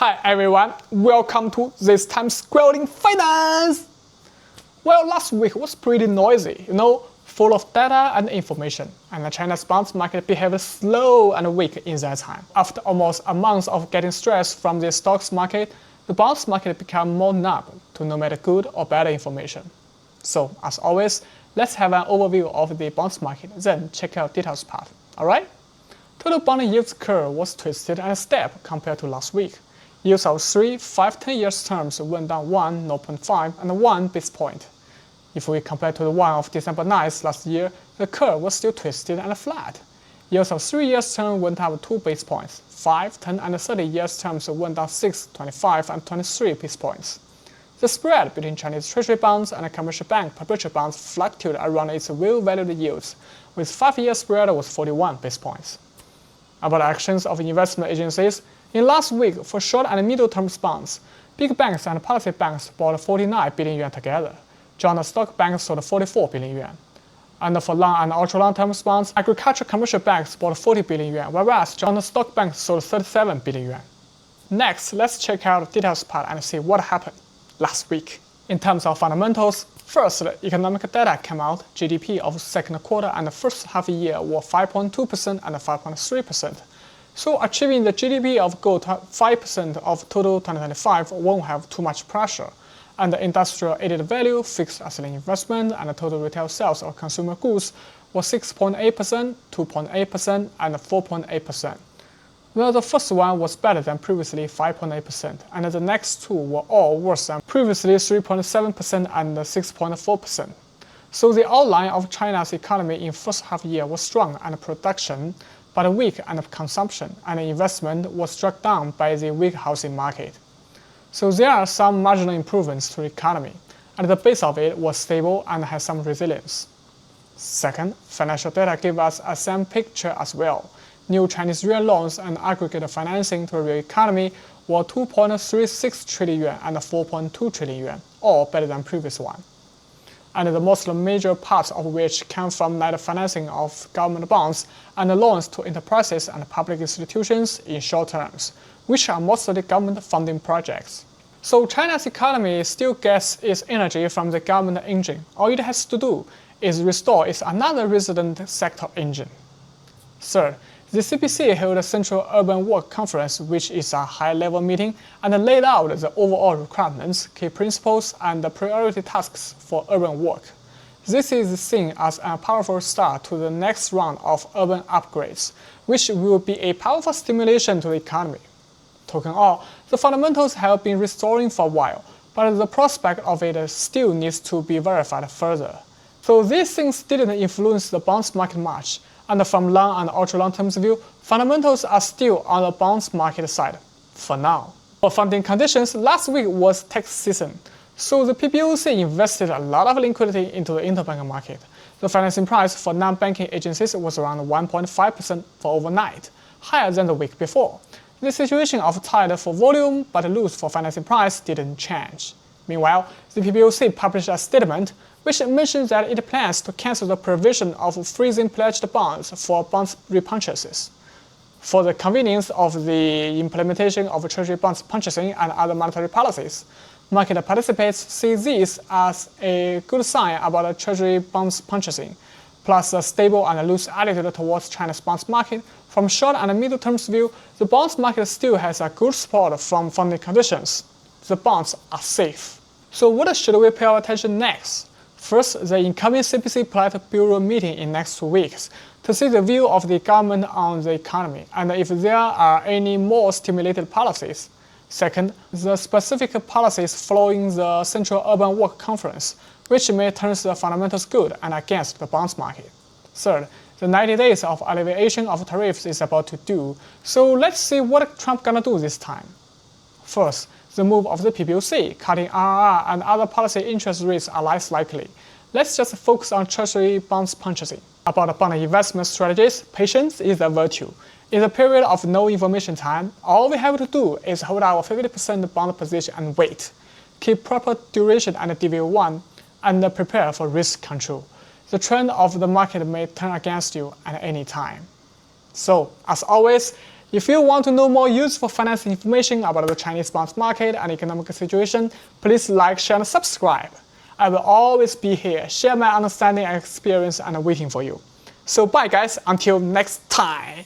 Hi everyone, welcome to this time's scrolling finance! Well, last week was pretty noisy, full of data and information, and China's bonds market behaved slow and weak in that time. After almost a month of getting stress from the stocks market, the bonds market became more numb to no matter good or bad information. So, as always, let's have an overview of the bonds market, then check out details part, alright? Total bond yield curve was twisted and steep compared to last week. Yields of 3, 5, 10 years terms went down 1, 0.5, and 1 basis point. If we compare to the one of December 9th last year, the curve was still twisted and flat. Yields of 3 years term went up 2 basis points. 5, 10, and 30 years terms went down 6, 25, and 23 basis points. The spread between Chinese treasury bonds and commercial bank perpetual bonds fluctuated around its well-valued yields, with 5-year spread was 41 basis points. About actions of investment agencies, in last week, for short and middle-term bonds, big banks and policy banks bought 49 billion yuan together. Joint stock banks sold 44 billion yuan. And for long and ultra-long-term bonds, agricultural commercial banks bought 40 billion yuan, whereas joint stock banks sold 37 billion yuan. Next, let's check out the details part and see what happened last week. In terms of fundamentals, first, the economic data came out. GDP of second quarter and the first half year were 5.2% and 5.3%. So achieving the GDP of goal 5% of total 2025 won't have too much pressure, and the industrial added value, fixed asset investment, and the total retail sales of consumer goods were 6.8%, 2.8%, and 4.8%. Well, the first one was better than previously 5.8%, and the next two were all worse than previously 3.7% and 6.4%. So the outline of China's economy in first half year was strong and production, but weak and consumption and investment was struck down by the weak housing market. So there are some marginal improvements to the economy, and the base of it was stable and has some resilience. Second, financial data give us a same picture as well. New Chinese real loans and aggregate financing to the real economy were 2.36 trillion yuan and 4.2 trillion yuan, all better than previous one. And the most major parts of which came from net financing of government bonds and loans to enterprises and public institutions in short terms, which are mostly government funding projects. So China's economy still gets its energy from the government engine. All it has to do is restore its another resident sector engine. Third, the CPC held a Central Urban Work Conference, which is a high-level meeting, and laid out the overall requirements, key principles, and the priority tasks for urban work. This is seen as a powerful start to the next round of urban upgrades, which will be a powerful stimulation to the economy. Talking all, the fundamentals have been restoring for a while, but the prospect of it still needs to be verified further. So these things didn't influence the bonds market much, and from long and ultra-long-term view, fundamentals are still on the bonds market side, for now. For funding conditions, last week was tax season, so the PBOC invested a lot of liquidity into the interbank market. The financing price for non-banking agencies was around 1.5% for overnight, higher than the week before. The situation of tight for volume but loose for financing price didn't change. Meanwhile, the PBOC published a statement which mentions that it plans to cancel the provision of freezing pledged bonds for bonds repurchases. For the convenience of the implementation of treasury bonds purchasing and other monetary policies, market participants see this as a good sign about treasury bonds purchasing. Plus a stable and loose attitude towards China's bonds market, from short and middle-term view, the bonds market still has a good support from funding conditions. The bonds are safe. So what should we pay our attention next? First, the incoming CPC Politburo meeting in next 2 weeks to see the view of the government on the economy and if there are any more stimulated policies. Second, the specific policies following the Central Urban Work Conference, which may turn the fundamentals good and against the bonds market. Third, the 90 days of alleviation of tariffs is about to do, so let's see what Trump gonna do this time. First, the move of the PBOC, cutting RRR and other policy interest rates are less likely. Let's just focus on treasury bonds purchasing. About bond investment strategies, patience is a virtue. In the period of no information time, all we have to do is hold our 50% bond position and wait. Keep proper duration and DV1, and prepare for risk control. The trend of the market may turn against you at any time. So, as always, If you want to know more useful finance information about the Chinese bonds market and economic situation, please like, share, and subscribe. I will always be here, share my understanding and experience, and waiting for you. So bye guys, until next time.